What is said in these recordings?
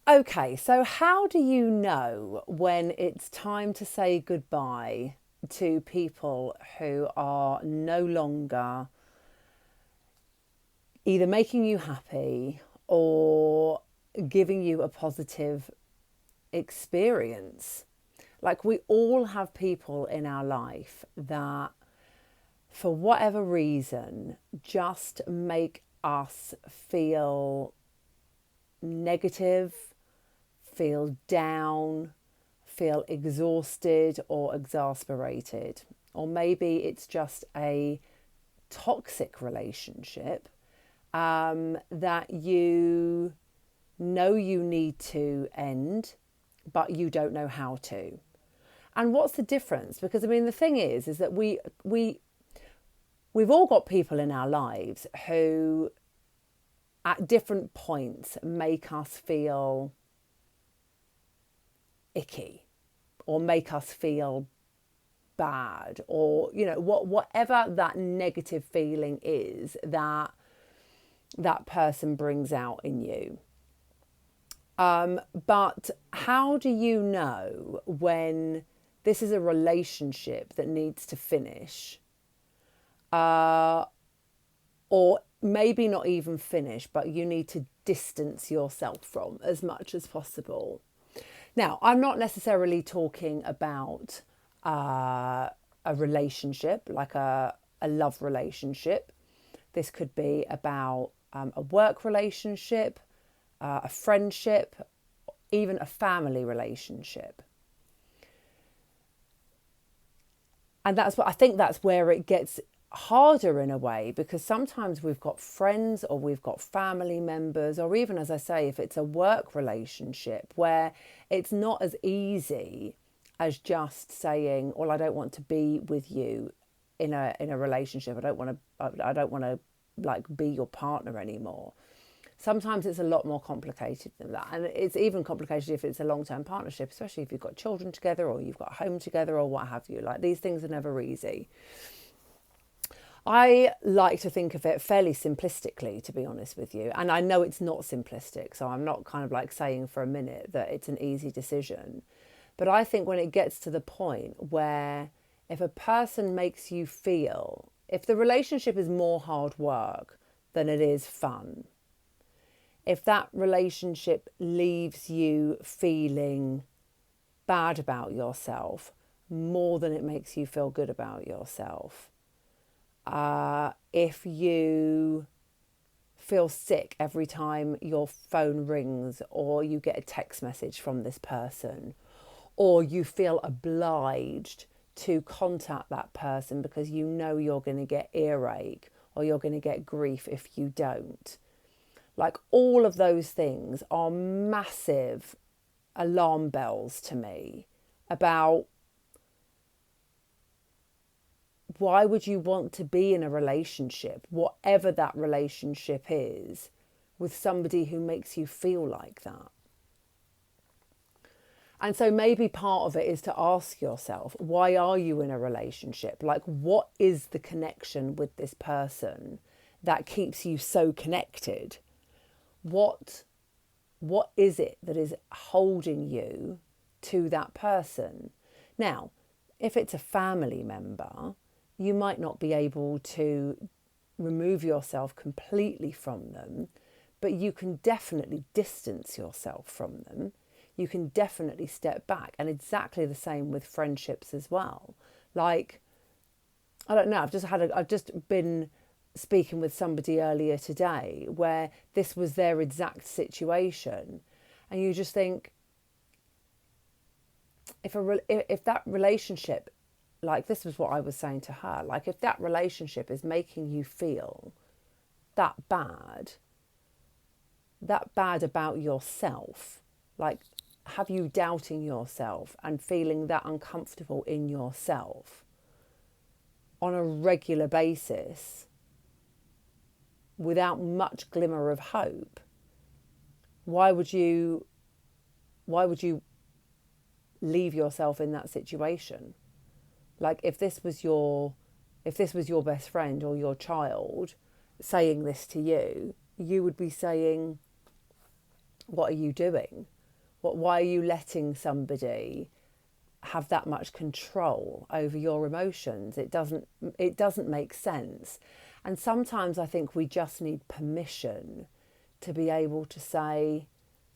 Okay, so how do you know when it's time to say goodbye to people who are no longer either making you happy or giving you a positive experience? Like, we all have people in our life that, for whatever reason, just make us feel negative, feel down, feel exhausted or exasperated. Or maybe it's just a toxic relationship that you know you need to end, but you don't know how to. And what's the difference? Because I mean, the thing is that we've all got people in our lives who, at different points, make us feel icky or make us feel bad, or whatever that negative feeling is that that person brings out in you. But how do you know when this is a relationship that needs to finish, or maybe not even finish, but you need to distance yourself from as much as possible? Now, I'm not necessarily talking about a relationship, like a love relationship. This could be about a work relationship, a friendship, even a family relationship. And that's what I think, that's where it gets harder in a way, because sometimes we've got friends or we've got family members, or even, as I say, if it's a work relationship, where it's not as easy as just saying, well, I don't want to be with you in a relationship. I don't want to like be your partner anymore. Sometimes it's a lot more complicated than that. And it's even complicated if it's a long-term partnership, especially if you've got children together or you've got a home together or what have you. Like, these things are never easy. I like to think of it fairly simplistically, to be honest with you. And I know it's not simplistic, so I'm not kind of like saying for a minute that it's an easy decision. But I think when it gets to the point where, if a person makes you feel, if the relationship is more hard work than it is fun, if that relationship leaves you feeling bad about yourself more than it makes you feel good about yourself, if you feel sick every time your phone rings or you get a text message from this person, or you feel obliged to contact that person because you know you're going to get earache or you're going to get grief if you don't. Like, all of those things are massive alarm bells to me about, why would you want to be in a relationship, whatever that relationship is, with somebody who makes you feel like that? And so maybe part of it is to ask yourself, why are you in a relationship? Like, what is the connection with this person that keeps you so connected? What is it that is holding you to that person? Now, if it's a family member, you might not be able to remove yourself completely from them, but you can definitely distance yourself from them. You can definitely step back. And exactly the same with friendships as well. Like, I don't know, I've just been speaking with somebody earlier today where this was their exact situation. And you just think, if that relationship, like, this was what I was saying to her, like, if that relationship is making you feel that bad about yourself, like, have you doubting yourself and feeling that uncomfortable in yourself on a regular basis without much glimmer of hope, why would you leave yourself in that situation? Like, if this was your best friend or your child saying this to you, you would be saying, what are you doing? Why are you letting somebody have that much control over your emotions? It doesn't make sense. And sometimes I think we just need permission to be able to say,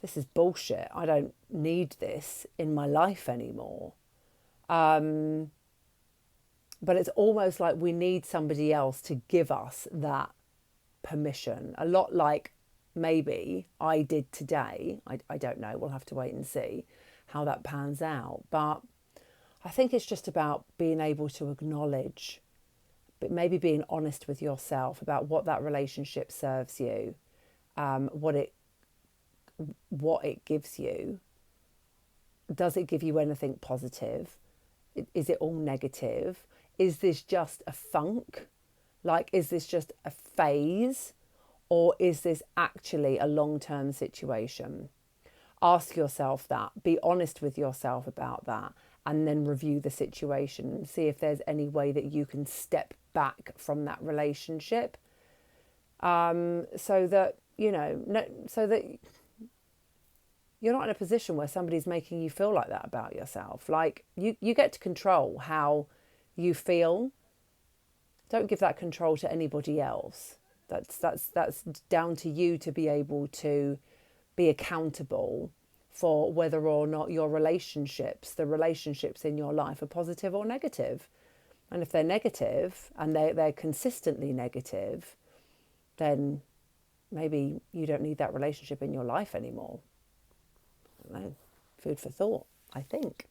this is bullshit. I don't need this in my life anymore. But it's almost like we need somebody else to give us that permission. A lot like maybe I did today. I don't know. We'll have to wait and see how that pans out. But I think it's just about being able to acknowledge, but maybe being honest with yourself about what that relationship serves you, what it gives you. Does it give you anything positive? Is it all negative? Is this just a funk? Like, is this just a phase? Or is this actually a long-term situation? Ask yourself that. Be honest with yourself about that. And then review the situation and see if there's any way that you can step back from that relationship. So that, so that you're not in a position where somebody's making you feel like that about yourself. Like, you get to control how you feel. Don't give that control to anybody else. That's down to you to be able to be accountable for whether or not the relationships in your life are positive or negative. And if they're negative and they're consistently negative, then maybe you don't need that relationship in your life anymore. I don't know. Food for thought, I think.